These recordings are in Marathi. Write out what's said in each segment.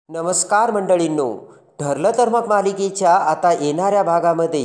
नमस्कार मंडळींनो, ठरलं तर मग मालिकेच्या आता येणाऱ्या भागामध्ये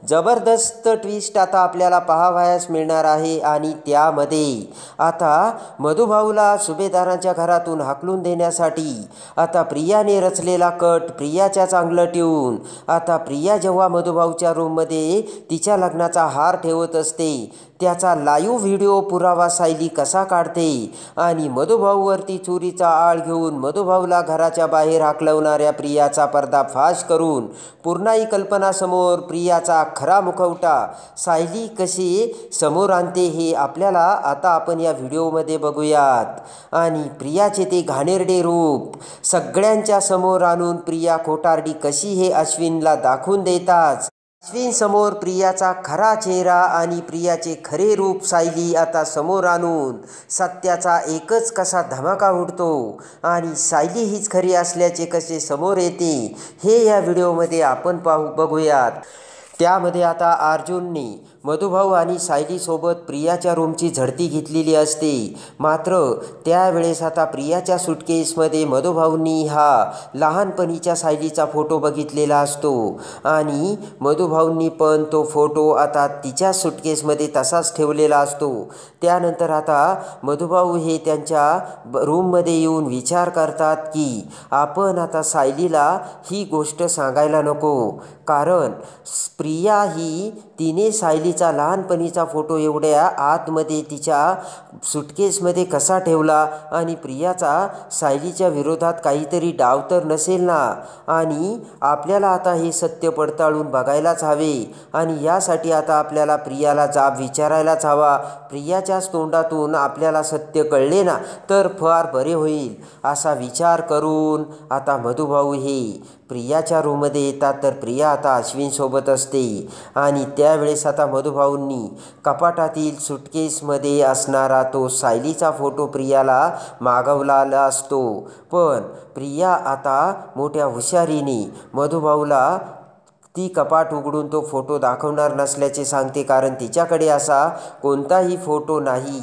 जबरदस्त ट्विस्ट आता आपल्याला पाहावयास मिळणार आहे. आणि त्यामध्ये आता मधुभाऊला सुभेदारांच्या घरातून हाकलून देण्यासाठी आता प्रियाने रचलेला कट प्रियाच्या चांगलं ठेवून आता प्रिया जेव्हा मधुभाऊच्या रूममध्ये तिच्या लग्नाचा हार ठेवत असते त्याचा लाईव्ह व्हिडिओ पुरावा सायली कसा काढते आणि मधुभाऊवरती चोरीचा आळ घेऊन मधुभाऊला घराच्या बाहेर हाकलवणाऱ्या प्रियाचा पर्दाफाश करून पूर्ण ही कल्पनासमोर प्रियाचा खरा मुखवटा सायली कशी समोर आणते हे आपल्याला आता आपण या व्हिडिओमध्ये बघूयात. आणि प्रियाचे ते घाणेरडे रूप सगळ्यांच्या समोर आणून प्रिया खोटारडी कशी हे अश्विनला दाखवून देतात. अश्विन समोर प्रियाचा खरा चेहरा आणि प्रियाचे खरे रूप सायली आता समोर आणून सत्याचा एकच कसा धमाका उडतो आणि सायली हीच खरी असल्याचे कसे समोर येते हे या व्हिडिओमध्ये आपण बघूयात. त्यामध्ये आता अर्जुनने मधुभाऊ आणि सायलीसोबत प्रियाच्या रूमची झडती घेतलेली असते. मात्र त्यावेळेस आता प्रियाच्या सुटकेसमध्ये मधुभाऊंनी हा लहानपणीच्या सायलीचा फोटो बघितलेला असतो आणि मधुभाऊंनी पण तो फोटो आता तिच्या सुटकेसमध्ये तसाच ठेवलेला असतो. त्यानंतर आता मधुभाऊ हे त्यांच्या रूममध्ये येऊन विचार करतात की आपण आता सायलीला ही गोष्ट सांगायला नको, कारण प्रिया ही तिने सायलीचा लहानपणीचा फोटो एवढ्या आतमध्ये तिच्या सुटकेसमध्ये कसा ठेवला आणि प्रियाचा सायलीच्या विरोधात काहीतरी डाव तर नसेल ना. आणि आपल्याला आता हे सत्य पडताळून बघायलाच हवे आणि यासाठी आता आपल्याला प्रियाला जाब विचारायलाच हवा. प्रियाच्याच तोंडातून आपल्याला सत्य कळले ना तर फार बरे होईल असा विचार करून आता मधुभाऊ हे प्रियाच्या रूममध्ये येतात. तर प्रिया आता अश्विनसोबत असते आणि त्यावेळेस आता मधुभाऊंनी कपाटातील सुटकेसमध्ये असणारा तो सायलीचा फोटो प्रियाला मागवलेला असतो. पण प्रिया आता मोठ्या हुशारीने मधुभाऊला ती कपाट उघडून तो फोटो दाखवणार नसल्याचे सांगते, कारण तिच्याकडे असा कोणताही फोटो नाही.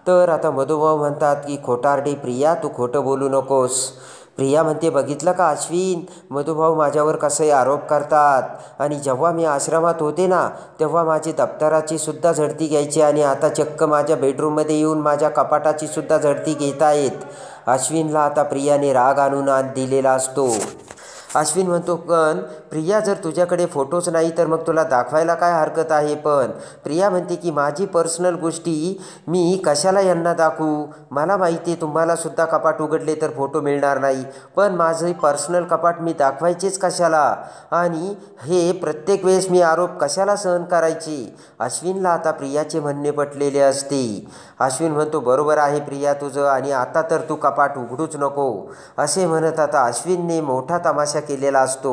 तर आता मधुभाऊ म्हणतात की खोटारडे प्रिया, तू खोटं बोलू नकोस. प्रिया म्हणते, बघितलं का अश्विन, मधुभाऊ माझ्यावर कसे आरोप करतात आणि जेव्हा मी आश्रमात होते ना तेव्हा माझी दप्तराची सुद्धा झडती घ्यायची आणि आता चक्क माझ्या बेडरूममध्ये येऊन माझ्या कपाटाची सुद्धा झडती घेत आहेत. अश्विनला आता प्रियाने राग आणून दिलेला असतो. अश्विन म्हणतो, पण प्रिया जर तुझ्याकडे फोटोच नाही तर मग तुला दाखवायला काय हरकत आहे. पण प्रिया म्हणते की माझी पर्सनल गोष्टी मी कशाला यांना दाखवू, मला माहिती आहे तुम्हाला सुद्धा कपाट उघडले तर फोटो मिळणार नाही, पण माझे पर्सनल कपाट मी दाखवायचेच कशाला आणि हे प्रत्येक वेळेस मी आरोप कशाला सहन करायचे. अश्विनला आता प्रियाचे म्हणणे पटलेले असते. अश्विन म्हणतो, बरोबर आहे प्रिया तुझं, आणि आता तर तू कपाट उघडूच नको असे म्हणत आता अश्विनने मोठा तमाशा केलेला असतो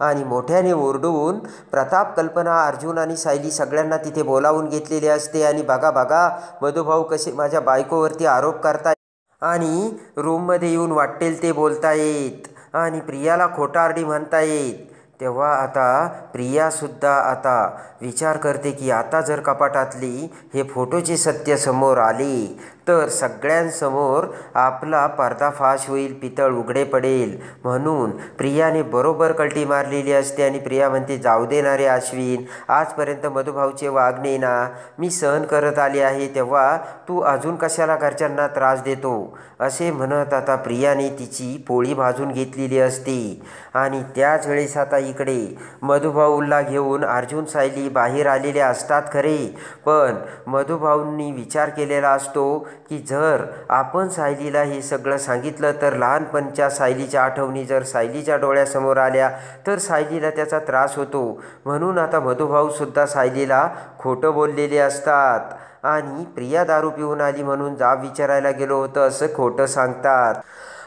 आणि मोठ्याने ओरडून प्रताप, कल्पना, अर्जुन आणि सायली सगळ्यांना तिथे बोलावून घेतलेले असते. आणि बघा बघा मधुभाऊ कसे माझ्या बायकोवरती आरोप करतायत आणि रूममध्ये येऊन वाटेल ते बोलतायत आणि प्रियाला खोटारडी म्हणतायत. तेव्हा आता प्रियासुद्धा आता विचार करते की आता जर कपाटातली हे फोटोचे सत्य समोर आले तर सगळ्यांसमोर आपला पर्दाफाश होईल, पितळ उघडे पडेल. म्हणून प्रियाने बरोबर कल्टी मारलेली असते आणि प्रिया म्हणते, जाऊ देणारे अश्विन, आजपर्यंत मधुभाऊचे वागणे ना मी सहन करत आले आहे, तेव्हा तू अजून कशाला घरच्यांना त्रास देतो असे म्हणत आता प्रियाने तिची पोळी भाजून घेतलेली असते. आणि त्याच वेळेस आता इकडे मधुभाऊला घेऊन अर्जुन सायली बाहेर आलेले असतात खरे, पण मधुभाऊंनी विचार केलेला असतो की जर आपण सायलीला हे सगळं सांगितलं तर लहानपणच्या सायलीच्या आठवणी जर सायलीच्या डोळ्यासमोर आल्या तर सायलीला त्याचा त्रास होतो. म्हणून आता मधुभाऊसुद्धा सायलीला खोटं बोललेले असतात आणि प्रिया दारू पिऊन आली म्हणून जाब विचारायला गेलो होतं असं खोटं सांगतात.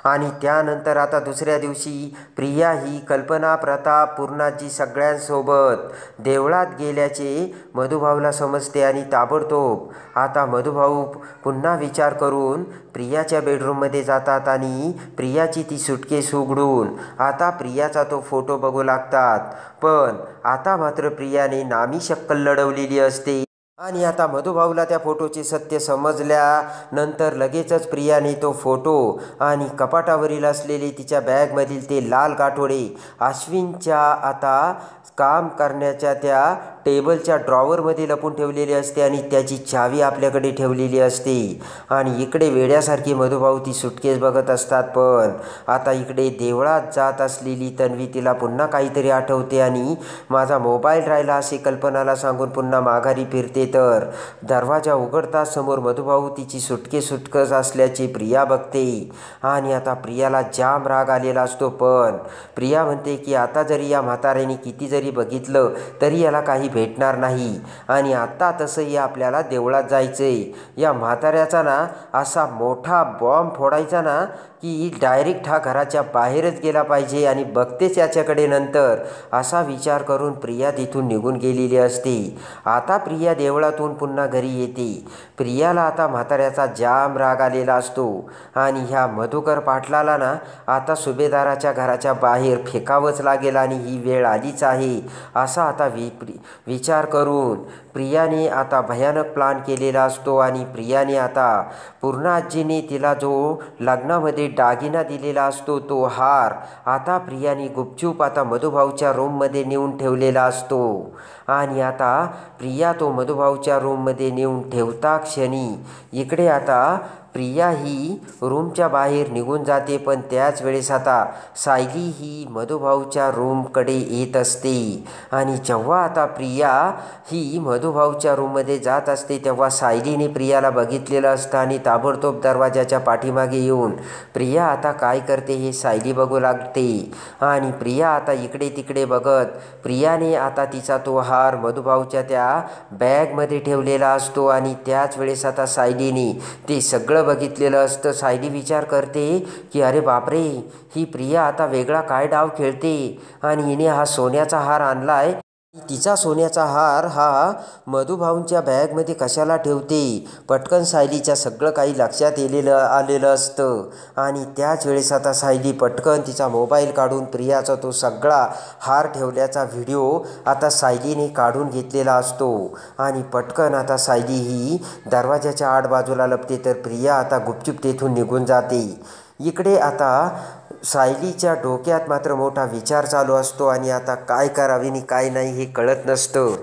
आणि त्यानंतर आता दुसऱ्या दिवशी प्रिया ही कल्पना, प्रताप, पूर्णाजी सगळ्यांसोबत देवळात गेल्याचे मधुभाऊला समजते आणि ताबडतोब आता मधुभाऊ पुन्हा विचार करून प्रियाच्या बेडरूममध्ये जातात आणि प्रियाची ती सुटकेस उघडून आता प्रियाचा तो फोटो बघू लागतात. पण आता मात्र प्रियाने नामी शक्कल लढवलेली असते आणि आता मधुभाऊला त्या फोटोचे सत्य समजल्यानंतर लगेचच प्रियाने तो फोटो आणि कपाटावरील असलेले तिच्या बॅगमधील ते लाल गाठोडे अश्विनच्या आता काम करण्याच्या त्या टेबलच्या ड्रॉवरमध्ये लपून ठेवलेली असते आणि त्याची चावी आपल्याकडे ठेवलेली असते. आणि इकडे वेड्यासारखी मधुभाऊ ती सुटकेस बघत असतात. पण आता इकडे देवळात जात असलेली तन्वी तिला पुन्हा काहीतरी आठवते आणि माझा मोबाईल राहिला असे कल्पनाला सांगून पुन्हा माघारी फिरते. तर दरवाजा उघडताच समोर मधुभाऊ तिची सुटकेस असल्याची प्रिया बघते आणि आता प्रियाला जाम राग आलेला असतो. पण प्रिया म्हणते की आता जरी या म्हाताऱ्याने किती जरी बघितलं तरी याला काही भेटणार नाही आणि आता तसंही आपल्याला देवळात जायचंय. या म्हाताऱ्याचा ना असा मोठा बॉम्ब फोडायचा ना की डायरेक्ट हा घराच्या बाहेरच गेला पाहिजे आणि बघतेच याच्याकडे नंतर असा विचार करून प्रिया तिथून निघून गेलेली असते. आता प्रिया देवळातून पुन्हा घरी येते. प्रियाला आता म्हाताऱ्याचा जाम राग आलेला असतो आणि ह्या मधुकर पाटलाला ना आता सुभेदाराच्या घराच्या बाहेर फेकावंच लागेल आणि ही वेळ आलीच आहे असा आता विचार करून प्रियाने आता भयानक प्लान केलेला असतो. आणि प्रियाने आता पूर्णाजीने तिला जो लग्नामध्ये दागिना दिलेला असतो तो हार आता प्रियाने गुपचूप आता मधुभाऊच्या रूममध्ये नेऊन ठेवलेला असतो. आणि आता प्रिया तो मधुभाऊच्या रूममध्ये नेऊन ठेवता क्षणी इकडे आता प्रिया ही रूमच्या बाहेर निघून जाते. पण त्याच वेळेस आता सायली ही मधुभाऊच्या रूमकडे येत असते. आणि जेव्हा आता प्रिया ही मधुभाऊच्या रूममध्ये जात असते तेव्हा सायलीने प्रियाला बघितलेलं असतं आणि ताबडतोब दरवाजाच्या पाठीमागे येऊन प्रिया आता काय करते हे सायली बघू लागते. आणि प्रिया आता इकडे तिकडे बघत प्रियाने आता तिचा तो हार मधुभाऊच्या त्या बॅगमध्ये ठेवलेला असतो. आणि त्याच वेळेस आता सायलीने ते सगळं बघितलेलं असतं. सायली विचार करते की अरे बापरे, ही प्रिया आता वेगळा काय डाव खेळते आणि हिने हा सोन्याचा हार आणलाय. तिचा सोन्याचा हार हा मधुभाऊंच्या बॅगमध्ये कशाला ठेवते. पटकन सायलीच्या सगळं काही लक्षात आलेलं असतं. आणि त्याच वेळेस आता सायली पटकन तिचा मोबाईल काढून प्रियाचा तो सगळा हार ठेवल्याचा व्हिडिओ आता सायलीने काढून घेतलेला असतो. आणि पटकन आता सायली ही दरवाजाच्या आड बाजूला लपते तर प्रिया आता गुपचूप तेथून निघून जाते. इकडे आता सायलीच्या डोक्यात मात्र मोठा विचार चालू असतो आणि आता काय करावे आणि काय नाही हे कळत नसतं.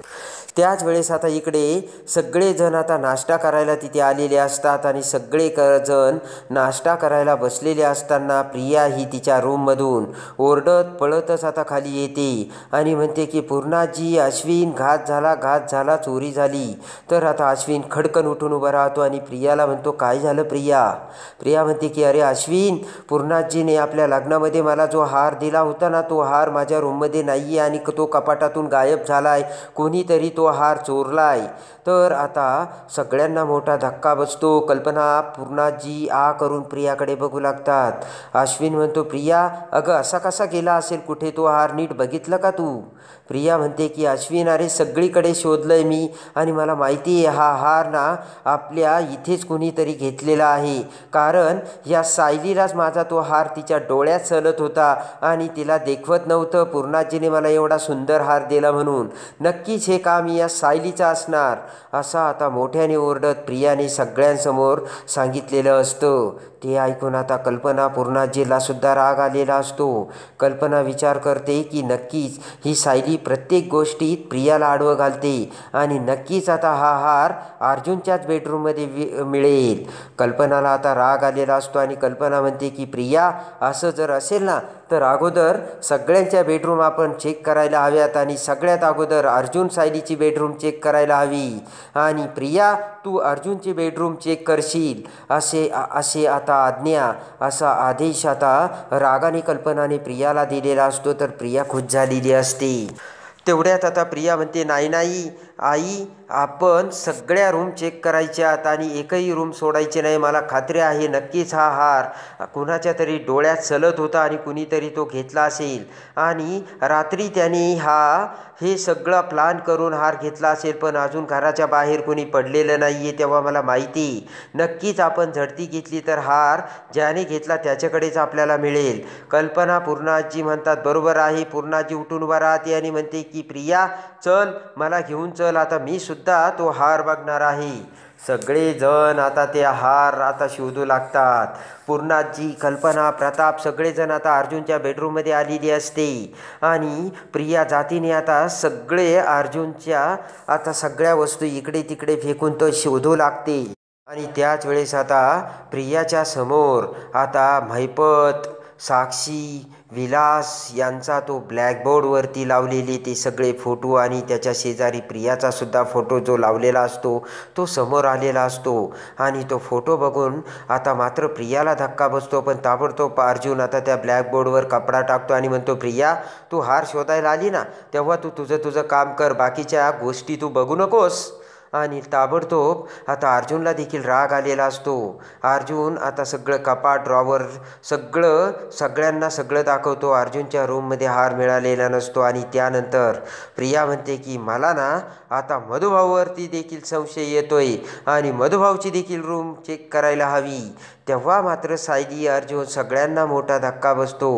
त्याच वेळेस आता इकडे सगळेजण आता नाश्ता करायला तिथे आलेले असतात. आणि सगळे जण नाश्ता करायला बसलेले असताना प्रिया ही तिच्या रूममधून ओरडत पळतच आता खाली येते आणि म्हणते की पूर्णाजी, अश्विन, घात झाला, चोरी झाली. तर आता अश्विन खडकन उठून उभा राहतो आणि प्रियाला म्हणतो काय झालं प्रिया. प्रिया म्हणते की अरे अश्विन, पूर्णाजीने आपल्या लग्नामध्ये मला जो हार दिला होता ना तो हार माझ्या रूममध्ये नाही आहे आणि तो कपाटातून गायब झाला आहे. कोणीतरी तो हार चोरलाय. तर आता सगळ्यांना मोठा धक्का बसतो. कल्पना, पूर्णाजी करून प्रियाकडे बघू लागतात. अश्विन म्हणतो प्रिया, अगं असा कसा गेला असेल कुठे तो हार, नीट बघितलं का तू. प्रिया म्हणते की अश्विन, अरे सगळीकडे शोधलंय मी आणि मला माहिती आहे हा हार ना आपल्या इथेच कुणीतरी घेतलेला आहे. कारण या सायलीलाच माझा तो हार तिच्या डोळ्यात चलत होता आणि तिला देखवत नव्हतं पूर्णाजीने मला एवढा सुंदर हार दिला म्हणून. नक्कीच हे काम या सायलीचं असणार असा आता मोठ्याने ओरडत प्रियाने सगळ्यांसमोर सांगितलेलं असतं. ते ऐकून आता कल्पना, पूर्णाजीला सुद्धा राग आलेला असतो. कल्पना विचार करते की नक्कीच ही सायली प्रत्येक गोष्टीत प्रियाला आडवं घालते आणि नक्कीच आता हा हार अर्जुनच्याच बेडरूममध्ये मिळेल. कल्पनाला आता राग आलेला असतो आणि कल्पना म्हणते की प्रिया, असं जर असेल ना तर अगोदर सगळ्यांच्या बेडरूम आपण चेक करायला हव्यात आणि सगळ्यात अगोदर अर्जुन सायलीची बेडरूम चेक करायला हवी. आणि प्रिया, तू अर्जुनची बेडरूम चेक करशील असे आता आज्ञा, असा आदेश आता रागाने कल्पनाने प्रियाला दिलेला असतो. तर प्रिया खुश झालेली असते. तेवढ्यात आता प्रिया म्हणते नाही आई, आपण सगळ्या रूम चेक करायच्यात आणि एकही रूम सोडायचे नाही. मला खात्री आहे नक्कीच हा हार कुणाच्या तरी डोळ्यात चलत होता आणि कुणीतरी तो घेतला असेल आणि रात्री त्याने हे सगळं प्लान करून हार घेतला असेल. पण अजून घराच्या बाहेर कोणी पडलेलं नाही आहे. तेव्हा मला माहिती नक्कीच आपण झडती घेतली तर हार ज्याने घेतला त्याच्याकडेच आपल्याला मिळेल. कल्पना, पूर्णाजी म्हणतात बरोबर आहे. पूर्णाजी उठून उभा राहते आणि म्हणते की प्रिया चल, मला घेऊन चल. चल आता मी सुद्धा तो हार बघणार आहे. सगळेजण आता ते हार आता शोधू लागतात. पूर्णाजी, कल्पना, प्रताप सगळेजण आता अर्जुनच्या बेडरूममध्ये आलेली असते आणि प्रिया जातीने आता सगळे अर्जुनच्या आता सगळ्या वस्तू इकडे तिकडे फेकून तो शोधू लागते. आणि त्याच वेळेस आता प्रियाच्या समोर आता महिपत, साक्षी, विलास यांचा तो ब्लॅकबोर्डवरती लावलेले ते सगळे फोटो आणि त्याच्या शेजारी प्रियाचा सुद्धा फोटो जो लावलेला असतो तो समोर आलेला असतो. आणि तो फोटो बघून आता मात्र प्रियाला धक्का बसतो. पण ताबडतोब अर्जुन आता त्या ब्लॅकबोर्डवर कपडा टाकतो आणि म्हणतो, प्रिया तू हार शोधायला आली ना, तेव्हा तू तुझं काम कर, बाकीच्या गोष्टी तू बघू नकोस. आणि ताबडतोब आता अर्जुनला देखील राग आलेला असतो. अर्जुन आता सगळं कपाट, ड्रॉवर सगळ्यांना सगळं दाखवतो. अर्जुनच्या रूममध्ये हार मिळालेला नसतो. आणि त्यानंतर प्रिया म्हणते की मला ना आता मधुभाऊवरती देखील संशय येतोय आणि मधुभाऊची देखील रूम चेक करायला हवी. तेव्हा मात्र सायली, अर्जुन सगळ्यांना मोठा धक्का बसतो.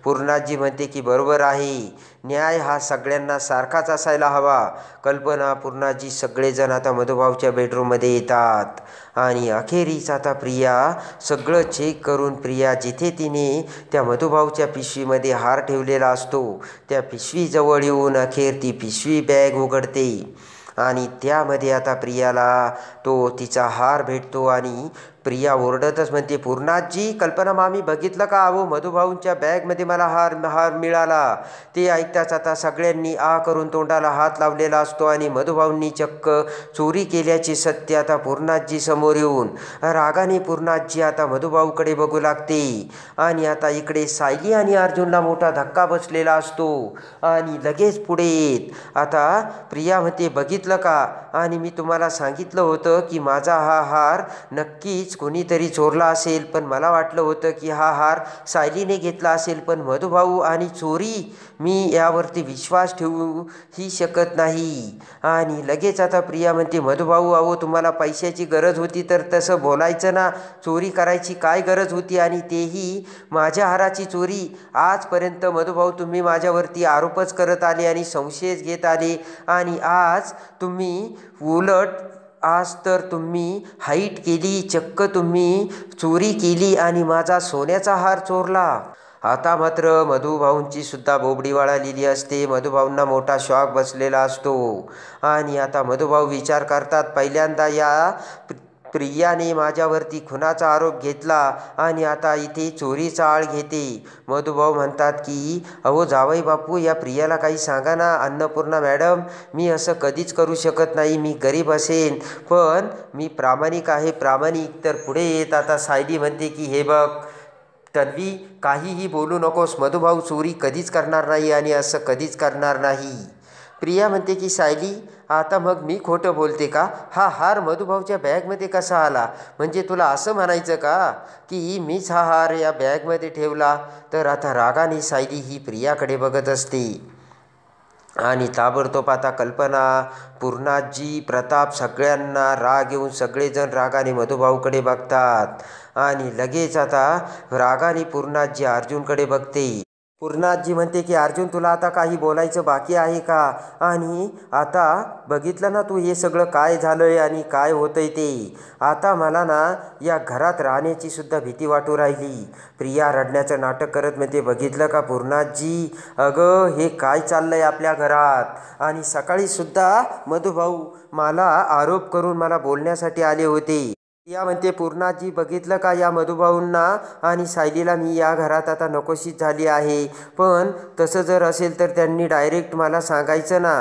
पूर्णाजी म्हणते की बरोबर आहे, न्याय हा सगळ्यांना सारखाच असायला हवा. कल्पना, पूर्णाजी सगळेजण आता मधुभाऊच्या बेडरूममध्ये येतात. आणि अखेरीस आता प्रिया सगळं चेक करून प्रिया जिथे तिने त्या मधुभाऊच्या पिशवीमध्ये हार ठेवलेला असतो त्या पिशवीजवळ येऊन अखेर ती पिशवी बॅग उघडते. आणि त्यामध्ये आता प्रियाला तो तिचा हार भेटतो. आणि प्रिया ओरडतच म्हणते, पूर्णाजी, कल्पना मामी बघितलं का, अहो मधुभाऊंच्या बॅगमध्ये मला हार मिळाला. ते ऐकताच आता सगळ्यांनी आ करून तोंडाला हात लावलेला असतो. आणि मधुभाऊंनी चक्क चोरी केल्याचे सत्य आता पूर्णाजी समोर येऊन रागाने पूर्णाजी आता मधुभाऊकडे बघू लागते. आणि आता इकडे सायली आणि अर्जुनला मोठा धक्का बसलेला असतो. आणि लगेच पुढे येत आता प्रिया म्हणते, बघितलं का, आणि मी तुम्हाला सांगितलं होतं की माझा हा हार नक्कीच कोणीतरी चोरला असेल, पण मला वाटलं होतं की हा हार सायलीने घेतला असेल. पण मधुभाऊ आणि चोरी, मी यावरती विश्वास ठेवूही शकत नाही. आणि लगेच आता प्रिया म्हणते, मधुभाऊ अहो तुम्हाला पैशाची गरज होती तर तसं बोलायचं ना, चोरी करायची काय गरज होती, आणि तेही माझ्या हाराची चोरी. आजपर्यंत मधुभाऊ तुम्ही माझ्यावरती आरोपच करत आले आणि संशयच घेत आले, आणि आज तुम्ही उलट आज तर तुम्ही हाईट केली, चक्क तुम्ही चोरी केली आणि माझा सोन्याचा हार चोरला. आता मात्र मधुभाऊंची सुद्धा बोबडी वळालेली असते. मधुभाऊंना मोठा शॉक बसलेला असतो. आणि आता मधुभाऊ विचार करतात, पहिल्यांदा या प्रियाने माझ्यावरती खुनाचा आरोप घेतला आणि आता इथे चोरीचा आळ घेते. मधुभाऊ म्हणतात की अहो जावई बापू, या प्रियाला काही सांगा ना. अन्नपूर्णा मॅडम, मी असं कधीच करू शकत नाही, मी गरीब असेन पण मी प्रामाणिक आहे, प्रामाणिक. तर पुढे येत आता सायली म्हणते की हे बघ तन्वी, काहीही बोलू नकोस, मधुभाऊ चोरी कधीच करणार नाही आणि असं कधीच करणार नाही. प्रिया म्हणते की सायली, आता मग मी खोटं बोलते का, हा हार मधुभाऊच्या बॅगमध्ये कसा आला, म्हणजे तुला असं म्हणायचं का की मीच हा हार या बॅगमध्ये ठेवला. तर आता रागाने सायली ही प्रियाकडे बघत असते. आणि ताबडतोब आता कल्पना, पूर्णाजी, प्रताप सगळ्यांना राग येऊन सगळेजण रागाने मधुभाऊकडे बघतात. आणि लगेच आता रागाने पूर्णाजी अर्जुनकडे बघते. पूर्णाजी म्हणते की अर्जुन, तुला आता काही बोलायचं बाकी आहे का, आणि आता बघितलं ना तू हे सगळं काय झालंय आणि काय होतंय ते. आता मला ना या घरात राहण्याची सुद्धा भीती वाटू राहिली. प्रिया रडण्याचं नाटक करत म्हणते, बघितलं का पूर्णाजी, अगं हे काय चाललंय आपल्या घरात, आणि सकाळी सुद्धा मधुभाऊ मला आरोप करून मला बोलण्यासाठी आले होते. प्रिया म्हणते, पूर्णाजी बघितलं का या मधुभाऊंना आणि सायलीला मी या घरात आता नकोशीच झाली आहे. पण तसं जर असेल तर त्यांनी डायरेक्ट मला सांगायचं ना,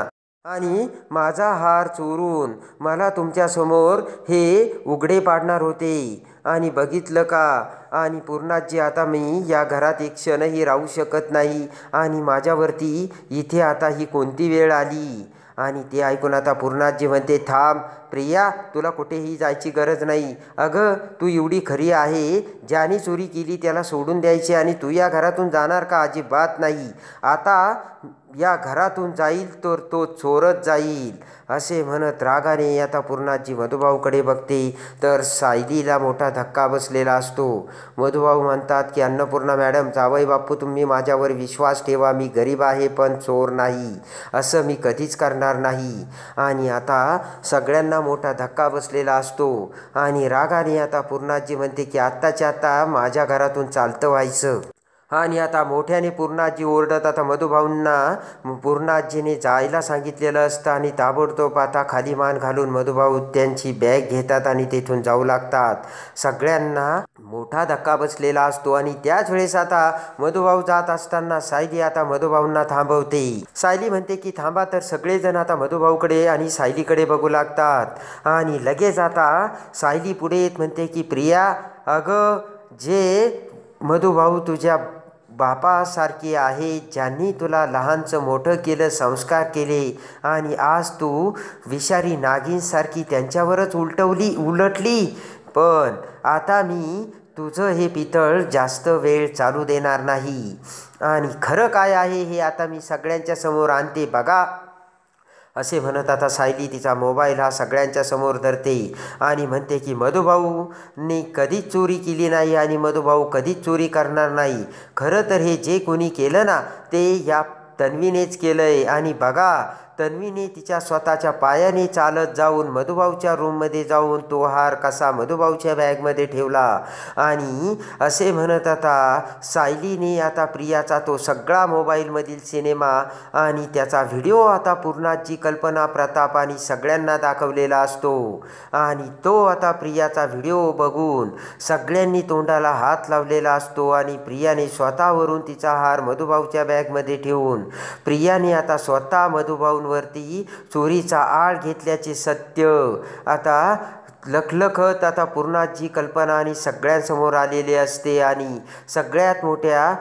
आणि माझा हार चोरून मला तुमच्यासमोर हे उघडे पाडणार होते. आणि बघितलं का, आणि पूर्णाजी आता मी या घरात एक क्षणही राहू शकत नाही, आणि माझ्यावरती इथे आता ही कोणती वेळ आली. आणि ते ऐकून आता पूर्णाजी म्हणते, थांब प्रिया, तुला कुठेही जायची गरज नाही. अगं, तू एवढी खरी आहे. ज्याने चोरी केली त्याला सोडून द्यायचे आणि तू या घरातून जाणार का? अजिबात नाही. आता या घरातून जाईल तर तो चोरच जाईल. असे म्हणत रागाने आता पूर्णाजी मधुभाऊकडे बघते तर सायलीला मोठा धक्का बसलेला असतो. मधुभाऊ म्हणतात की अन्नपूर्णा मॅडम, जावई बापू, तुम्ही माझ्यावर विश्वास ठेवा. मी गरीब आहे पण चोर नाही. असं मी कधीच करणार नाही. आणि आता सगळ्यांना मोठा धक्का बसलेला असतो. आणि रागाने आता पूर्णाजी म्हणते की आत्ताच्या आत्ता माझ्या घरातून चालतं व्हायचं. आणि आता मोठ्याने पूर्णाजी ओरडत आता मधुभाऊंना पूर्णाजीने जायला सांगितलेलं असतं. आणि ताबडतोब आता खाली मान घालून मधुभाऊ त्यांची बॅग घेतात आणि तेथून जाऊ लागतात. सगळ्यांना मोठा धक्का बसलेला असतो. आणि त्याच वेळेस आता मधुभाऊ जात असताना सायली आता मधुभाऊंना थांबवते. सायली म्हणते की थांबा. तर सगळेजण आता मधुभाऊकडे आणि सायलीकडे बघू लागतात. आणि लगेच आता सायली पुढे येत म्हणते की प्रिया, अगं, जे मधुभाऊ तुझ्या बापासारखी आहे, ज्यांनी तुला लहानचं मोठं केलं, संस्कार केले, आणि आज तू विषारी नागिनसारखी त्यांच्यावरच उलटली. पण आता मी तुझं हे पितळ जास्त वेळ चालू देणार नाही. आणि खरं काय आहे हे आता मी सगळ्यांच्या समोर आणते बघा. असे म्हणत आता सायली तिचा मोबाईल हा सगळ्यांच्या समोर धरते आणि म्हणते की मधुभाऊने कधीच चोरी केली नाही आणि मधुभाऊ कधीच चोरी करणार नाही. खरं तर हे जे कोणी केलं ना, ते या तन्वीनेच केलं आहे. आणि बघा, तन्वीने तिच्या स्वतःच्या पायाने चालत जाऊन मधुभाऊच्या रूममध्ये जाऊन तो हार कसा मधुभाऊच्या बॅगमध्ये ठेवला. आणि असे म्हणत आता सायलीने आता प्रियाचा तो सगळा मोबाईलमधील सिनेमा आणि त्याचा व्हिडिओ आता पूर्णाजी, कल्पना, प्रताप आणि सगळ्यांना दाखवलेला असतो. आणि तो आता प्रियाचा व्हिडिओ बघून सगळ्यांनी तोंडाला हात लावलेला असतो. आणि प्रियाने स्वतःवरून तिचा हार मधुभाऊच्या बॅगमध्ये ठेवून प्रियाने आता स्वतः मधुभाऊंवरती चोरीचा आळ घेतल्याचे सत्य आता लखलखत आता पूर्णाजी, कल्पना आणि सगळ्यांसमोर आलेले असते. आणि सगळ्यात मोठ्या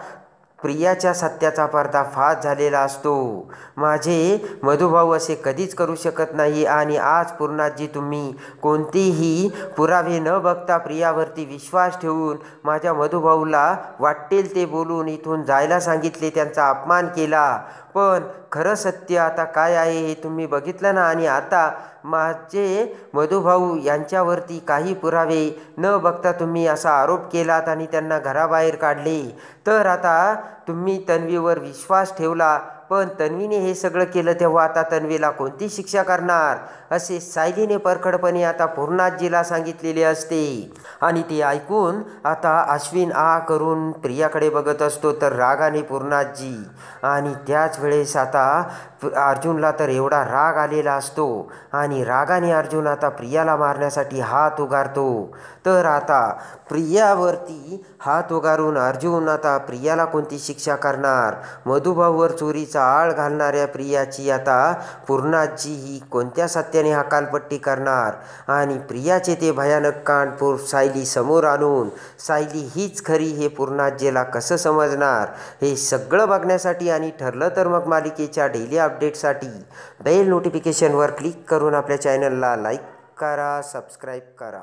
प्रियाच्या सत्याचा पर्दाफाश झालेला असतो. माझे मधुभाऊ असे कधीच करू शकत नाही. आणि आज पूर्णाजी, तुम्ही कोणतेही पुरावे न बघता प्रियावरती विश्वास ठेवून माझ्या मधुभाऊला वाटेल ते बोलून इथून जायला सांगितले, त्यांचा अपमान केला. पण खरं सत्य आता काय आहे हे तुम्ही बघितलं ना. आणि आता माझे मधुभाऊ यांच्यावरती काही पुरावे न बघता तुम्ही असा आरोप केलात आणि त्यांना घराबाहेर काढले. तर आता तुम्ही तन्वीवर विश्वास ठेवला, पण तन्वीने हे सगळं केलं, तेव्हा आता तन्वीला कोणती शिक्षा करणार, असे सायलीने परखडपणे आता पूर्णाजीला सांगितलेले असते. आणि ते ऐकून आता अश्विन करून प्रियाकडे बघत असतो तर रागाने पूर्णाजी. आणि त्याच वेळेस आता अर्जुनला तर एवढा राग आलेला असतो आणि रागाने अर्जुन आता प्रियाला मारण्यासाठी हात उगारतो. तर आता प्रियावरती हात उगारून अर्जुन आता प्रियाला कोणती शिक्षा करणार, मधुभाऊवर चोरीचा आळ घालणाऱ्या प्रियाची आता पूर्णाजी ही कोणत्या सत्याने हकालपट्टी करणार. आणि प्रियाचे ते भयानक कांड सायली समोर आणून सायली हीच खरी हे पूर्णाजीला कसं समजणार, हे सगळं बघण्यासाठी आणि ठरलं तर मग मालिकेच्या डेली अपडेटसाठी बेल नोटिफिकेशनवर क्लिक करून आपल्या चॅनलला लाईक करा, सबस्क्राईब करा.